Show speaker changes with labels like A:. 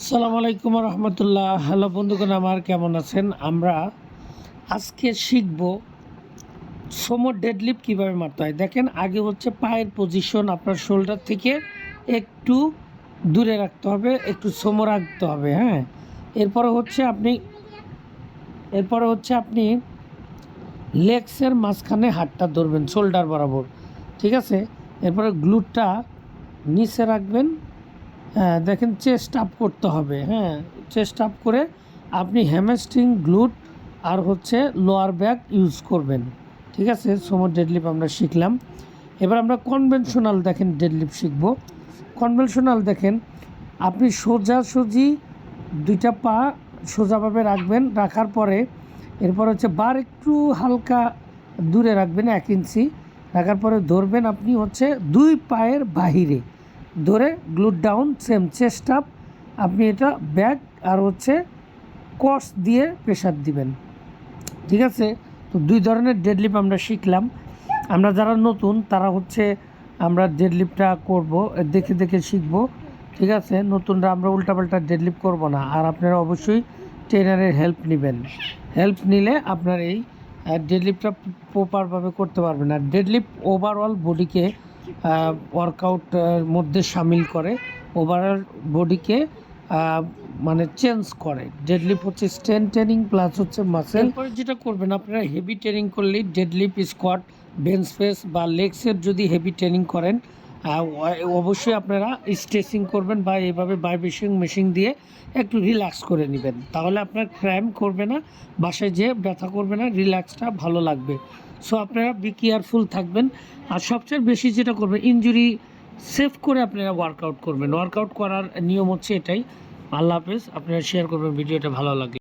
A: সালামু আলাইকুম রহমতুল্লাহ। হ্যালো বন্ধুগণ, আমার কেমন আছেন? আমরা আজকে শিখব সোমো ডেডলিফট কীভাবে মারতে হয়। দেখেন, আগে হচ্ছে পায়ের পজিশন আপনার শোল্ডার থেকে একটু দূরে রাখতে হবে, একটু সোমো রাখতে হবে। হ্যাঁ, এরপরে হচ্ছে আপনি লেগসের মাঝখানে হাতটা ধরবেন শোল্ডার বরাবর, ঠিক আছে? এরপরে গ্লুটটা নিচে রাখবেন। হ্যাঁ, দেখেন চেস্ট আপ করতে হবে। হ্যাঁ, চেস্ট আপ করে আপনি হ্যামস্ট্রিং, গ্লুট আর হচ্ছে লোয়ার ব্যাক ইউজ করবেন, ঠিক আছে? সোমো ডেডলিফট আমরা শিখলাম। এবার আমরা কনভেনশনাল দেখেন ডেডলিফট শিখব। কনভেনশনাল দেখেন, আপনি সোজাসুজি দুইটা পা সোজাভাবে রাখবেন, রাখার পরে এরপর হচ্ছে বার একটু হালকা দূরে রাখবেন 1 ইঞ্চি, রাখার পরে ধরবেন আপনি হচ্ছে দুই পায়ের বাহিরে ধরে glute down, same chest up. আপনি এটা ব্যাক আর হচ্ছে কস দিয়ে প্রেশার দিবেন, ঠিক আছে? তো দুই ধরনের ডেডলিফট আমরা শিখলাম। আমরা যারা নতুন তারা হচ্ছে আমরা ডেডলিফটটা করব দেখে দেখে শিখব, ঠিক আছে? নতুনরা আমরা উল্টাপাল্টা ডেডলিফট করব না। আর আপনারা অবশ্যই ট্রেনারের হেল্প নেবেন। হেল্প নিলে আপনার এই ডেডলিফটটা প্রপারভাবে করতে পারবেন। আর ডেডলিফট ওভারঅল বডিকে ওয়ার্কআউট মধ্যে সামিল করে, ওভারঅল বডিকে মানে চেঞ্জ করে। ডেডলিফট হচ্ছে স্ট্রেংথ ট্রেনিং প্লাস হচ্ছে মাসেল। এরপরে যেটা করবেন, আপনারা হেভি ট্রেনিং করলেই ডেডলিফট, স্কোয়াট, বেঞ্চ প্রেস বা লেগসের যদি হেভি ট্রেনিং করেন অবশ্যই আপনারা স্ট্রেচিং করবেন বা এইভাবে ভাইব্রেশন মেশিন দিয়ে একটু রিল্যাক্স করে নেবেন, তাহলে আপনার ক্র্যাম্প করবে না, বাসায় যেয়ে ব্যথা করবে না, রিল্যাক্সটা ভালো লাগবে। সো আপনারা বি কেয়ারফুল থাকবেন। আর সবচেয়ে বেশি যেটা করবেন, ইনজুরি সেভ করে আপনারা ওয়ার্কআউট করবেন। ওয়ার্কআউট করার নিয়ম হচ্ছে এটাই। আল্লাহ হাফেজ। আপনারা শেয়ার করবেন ভিডিওটা ভালো লাগলে।